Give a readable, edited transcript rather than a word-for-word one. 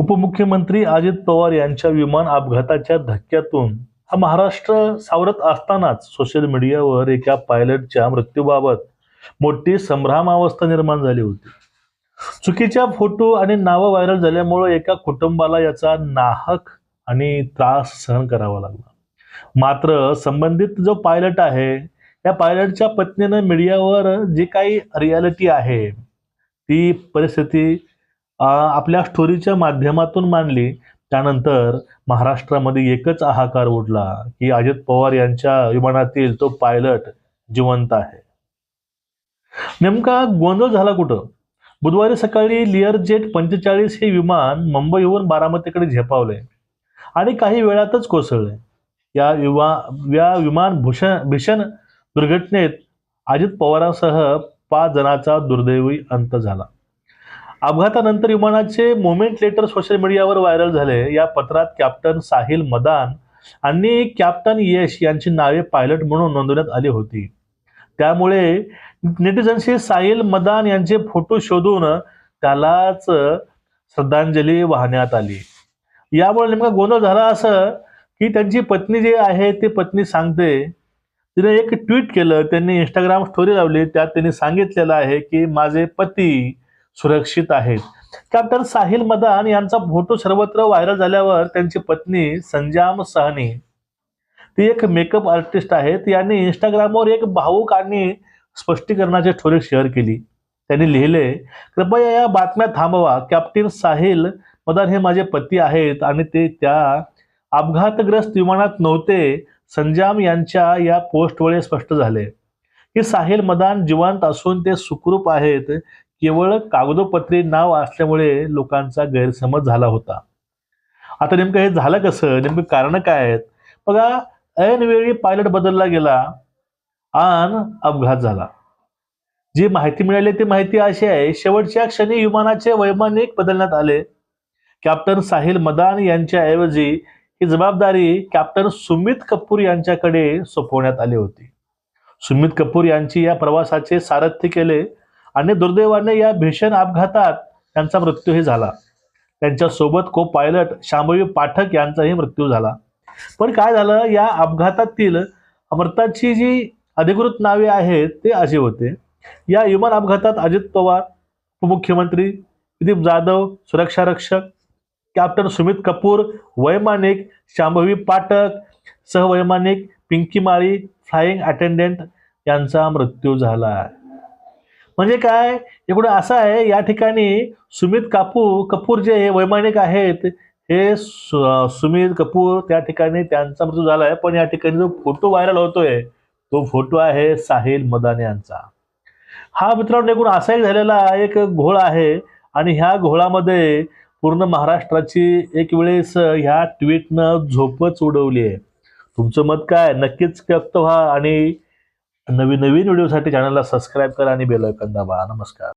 उपमुख्यमंत्री अजित पवार यांच्या विमान अपघाताच्या धक्क्यातून हा महाराष्ट्र सावरत असतानाच सोशल मीडियावर एका पायलटच्या मृत्यूबाबत मोठी संभ्रमावस्था निर्माण झाली होती। चुकीच्या फोटो आणि नावं व्हायरल झाल्यामुळे एका कुटुंबाला याचा नाहक आणि त्रास सहन करावा लागला। मात्र संबंधित जो पायलट आहे या पायलटच्या पत्नीने मीडियावर जे काही रियालिटी आहे ती परिस्थिती आपल्या स्टोरीच्या माध्यमातून मांडली। त्यानंतर महाराष्ट्रामध्ये एकच हाहाकार उडला की अजित पवार यांच्या विमानातील तो पायलट जिवंत आहे। नेमका गोंधळ झाला कुठं? बुधवारी सकाळी लिअरजेट 45 हे विमान मुंबईहून बारामतीकडे झेपावले आणि काही वेळातच कोसळले। या विमान भीषण दुर्घटनेत अजित पवारांसह 5 जणांचा दुर्दैवी अंत झाला। अपघातानंतर विमानाचे मोमेंट लेटर सोशल मीडियावर व्हायरल झाले। या पत्रात कॅप्टन साहिल मदान आणि कॅप्टन यश यांची नावे पायलट म्हणून नोंदवण्यात आली होती। त्यामुळे नेटिझन्सनी साहिल मदान यांचे फोटो शोधून त्यालाच श्रद्धांजली वाहण्यात आली। यामुळे नेमका गोंधळ झाला असं की त्यांची पत्नी जी आहे ती पत्नी सांगते, तिने एक ट्विट केलं, त्यांनी इंस्टाग्राम स्टोरी लावली, त्यात त्यांनी सांगितलेलं आहे की माझे पती सुरक्षित आहेत। कॅप्टन साहिल मदान यांचा फोटो सर्वत्र व्हायरल झाल्यावर त्यांची पत्नी संजाम सहनी, ती एक मेकअप आर्टिस्ट आहेत, यांनी इंस्टाग्रामवर एक भावूक आणि स्पष्टीकरणाची स्टोरी शेअर केली। त्यांनी लिहिले, कृपया या बातम्या थांबवा, कॅप्टन साहिल मदान हे माझे पती आहेत आणि ते त्या अपघातग्रस्त विमानात नव्हते। संजाम यांच्या या पोस्टमुळे स्पष्ट झाले की साहिल मदान जिवंत असून ते सुखरूप आहेत। केवळ कागदोपत्री नाव असल्यामुळे लोकांचा गैरसमज झाला होता। आता नेमकं हे झालं कसं? नेमकं कारण काय आहेत? बघा, ऐनवेळी पायलट बदलला गेला आणि अपघात झाला। जी माहिती मिळाली ती माहिती अशी आहे, शेवटच्या क्षणी विमानाचे वैमानिक बदलण्यात आले। कॅप्टन साहिल मदान यांच्या ऐवजी ही जबाबदारी कॅप्टन सुमित कपूर यांच्याकडे सोपवण्यात आली होती। सुमित कपूर यांची या प्रवासाचे सारथ्य केले आणि दुर्दैवाने या भीषण अपघातात त्यांचा मृत्यूही झाला। त्यांच्या सोबत को पायलट शांभवी पाठक यांचाही मृत्यू झाला। पण काय झालं, या अपघातातील मृतांची जी अधिकृत नावे आहेत ते असे होते। या विमान अपघातात अजित पवार, उपमुख्यमंत्री प्रदीप जाधव सुरक्षा रक्षक, कॅप्टन सुमित कपूर वैमानिक, शांभवी पाठक सहवैमानिक, पिंकी माळी फ्लाइंग अटेंडंट यांचा मृत्यू झाला। म्हणजे काय, एकूण असं आहे, या ठिकाणी सुमित कपूर जे हे वैमानिक आहेत, हे सुमित कपूर त्या ठिकाणी त्यांचा मृत्यू झाला आहे। पण या ठिकाणी जो फोटो व्हायरल होतोय तो फोटो आहे साहिल मदान यांचा। हा मित्रांनो एकूण असाही झालेला एक घोळ आहे आणि ह्या घोळामध्ये पूर्ण महाराष्ट्राची एक वेळेस ह्या ट्विटनं झोपच उडवली आहे। तुमचं मत काय? नक्कीच व्यक्त व्हा आणि नवीन व्हिडिओसाठी चॅनलला सबस्क्राईब करा आणि बेल आयकॉन दाबा। नमस्कार।